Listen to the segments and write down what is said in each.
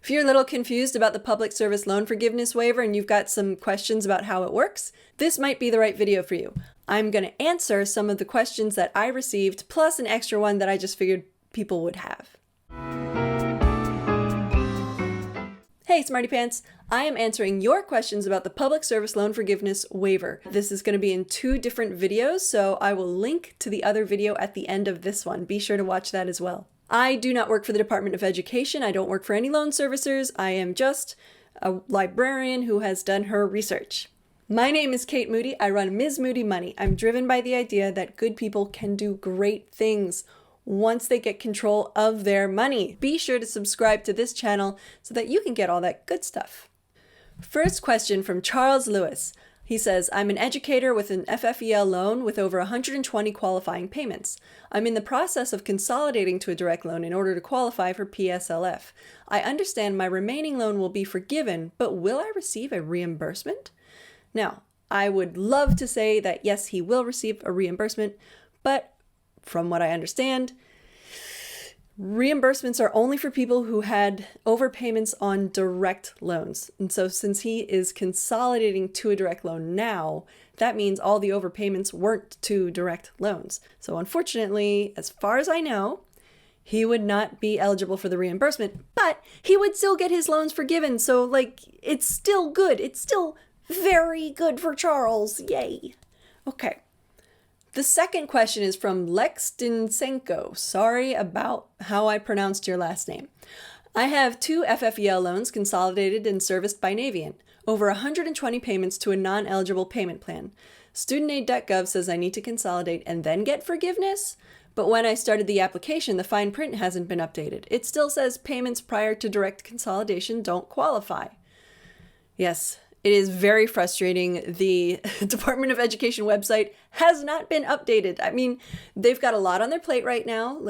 If you're a little confused about the public service loan forgiveness waiver and you've got some questions about how it works, this might be the right video for you. I'm going to answer some of the questions that I received, plus an extra one that I just figured people would have. Hey, Smarty Pants! I am answering your questions about the public service loan forgiveness waiver. This is going to be in 2 different videos, so I will link to the other video at the end of this one. Be sure to watch that as well. I do not work for the Department of Education. I don't work for any loan servicers. I am just a librarian who has done her research. My name is Kate Moody. I run Ms. Moody Money. I'm driven by the idea that good people can do great things once they get control of their money. Be sure to subscribe to this channel so that you can get all that good stuff. First question from Charles Lewis. He says, I'm an educator with an FFEL loan with over 120 qualifying payments. I'm in the process of consolidating to a direct loan in order to qualify for PSLF. I understand my remaining loan will be forgiven, but will I receive a reimbursement? Now, I would love to say that yes, he will receive a reimbursement, but from what I understand, reimbursements are only for people who had overpayments on direct loans. And so since he is consolidating to a direct loan now, that means all the overpayments weren't to direct loans. So unfortunately, as far as I know, he would not be eligible for the reimbursement, but he would still get his loans forgiven. So it's still good. It's still very good for Charles. Yay. Okay. The second question is from Lex Dinsenko. Sorry about how I pronounced your last name. I have 2 FFEL loans consolidated and serviced by Navient. Over 120 payments to a non-eligible payment plan. StudentAid.gov says I need to consolidate and then get forgiveness? But when I started the application, the fine print hasn't been updated. It still says payments prior to direct consolidation don't qualify. Yes. It is very frustrating. The Department of Education website has not been updated. I mean, they've got a lot on their plate right now.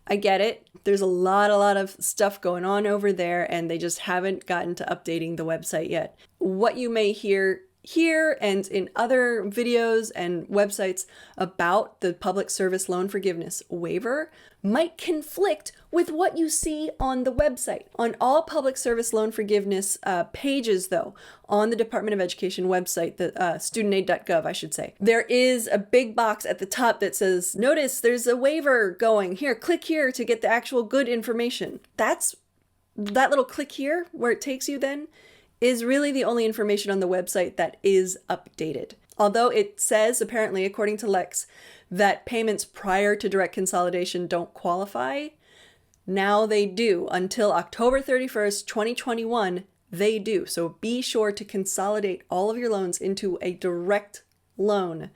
I get it. There's a lot of stuff going on over there, and they just haven't gotten to updating the website yet. What you may hear here and in other videos and websites about the public service loan forgiveness waiver might conflict with what you see on the website. On all public service loan forgiveness pages, though, on the Department of Education website, the studentaid.gov, I should say, there is a big box at the top that says, notice there's a waiver going. Here, click here to get the actual good information. That little click here where it takes you then is really the only information on the website that is updated. Although it says, apparently, according to Lex, that payments prior to direct consolidation don't qualify, now they do. Until October 31st, 2021, they do. So be sure to consolidate all of your loans into a direct loan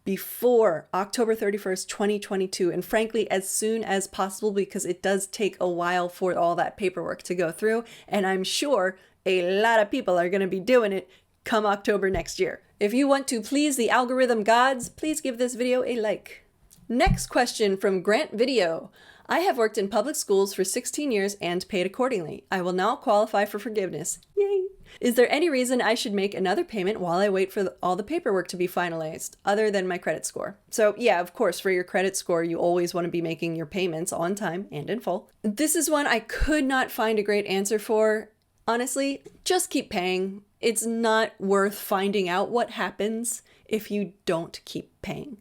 before October 31st, 2022. And frankly, as soon as possible, because it does take a while for all that paperwork to go through. And I'm sure a lot of people are going to be doing it come October next year. If you want to please the algorithm gods, please give this video a like. Next question from Grant Video. I have worked in public schools for 16 years and paid accordingly. I will now qualify for forgiveness. Yay! Is there any reason I should make another payment while I wait for all the paperwork to be finalized, other than my credit score? So yeah, of course, for your credit score, you always want to be making your payments on time and in full. This is one I could not find a great answer for. Honestly, just keep paying. It's not worth finding out what happens if you don't keep paying.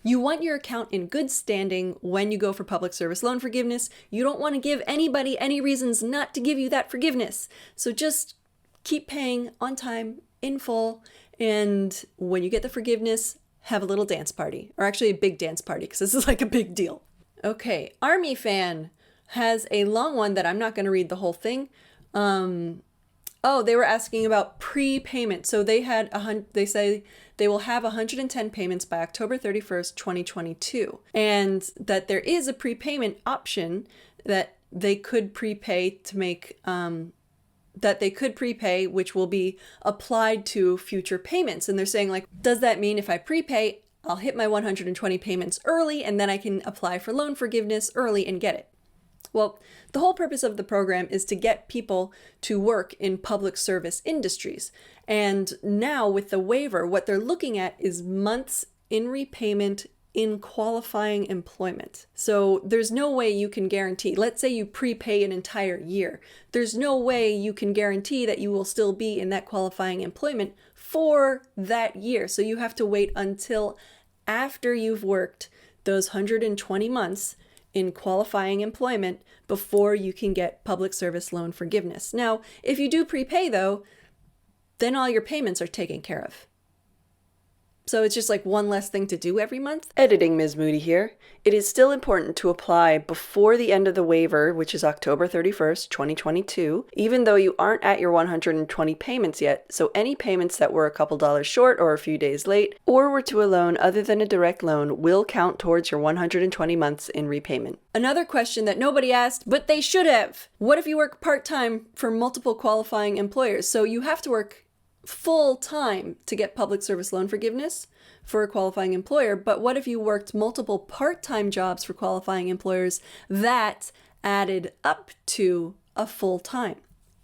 You want your account in good standing when you go for public service loan forgiveness. You don't want to give anybody any reasons not to give you that forgiveness. So just keep paying on time, in full, and when you get the forgiveness, have a little dance party. Or actually a big dance party, because this is like a big deal. Okay, Army Fan has a long one that I'm not going to read the whole thing. They were asking about prepayment. So they say they will have 110 payments by October 31st, 2022. And that there is a prepayment option that they could prepay to make, which will be applied to future payments. And they're saying, does that mean if I prepay, I'll hit my 120 payments early and then I can apply for loan forgiveness early and get it? Well, the whole purpose of the program is to get people to work in public service industries. And now with the waiver, what they're looking at is months in repayment in qualifying employment. So there's no way you can guarantee, let's say you prepay an entire year. There's no way you can guarantee that you will still be in that qualifying employment for that year. So you have to wait until after you've worked those 120 months in qualifying employment before you can get public service loan forgiveness. Now, if you do prepay though, then all your payments are taken care of. So it's just like one less thing to do every month. Editing Ms. Moody here. It is still important to apply before the end of the waiver, which is October 31st, 2022, even though you aren't at your 120 payments yet. So any payments that were a couple dollars short or a few days late, or were to a loan other than a direct loan, will count towards your 120 months in repayment. Another question that nobody asked, but they should have. What if you work part-time for multiple qualifying employers? So you have to work full-time to get public service loan forgiveness for a qualifying employer, but what if you worked multiple part-time jobs for qualifying employers that added up to a full-time?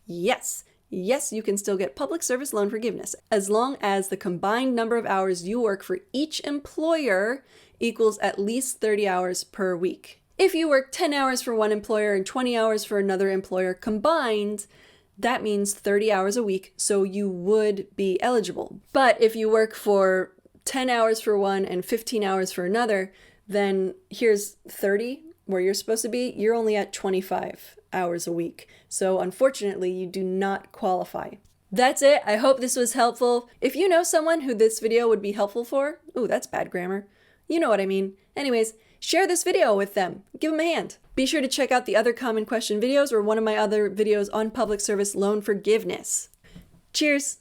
Yes, you can still get public service loan forgiveness as long as the combined number of hours you work for each employer equals at least 30 hours per week. If you work 10 hours for one employer and 20 hours for another employer combined, that means 30 hours a week, so you would be eligible. But if you work for 10 hours for one and 15 hours for another, then here's 30 where you're supposed to be, you're only at 25 hours a week. So unfortunately, you do not qualify. That's it. I hope this was helpful. If you know someone who this video would be helpful for, ooh, that's bad grammar. You know what I mean. Anyways, share this video with them. Give them a hand. Be sure to check out the other common question videos or one of my other videos on public service loan forgiveness. Cheers!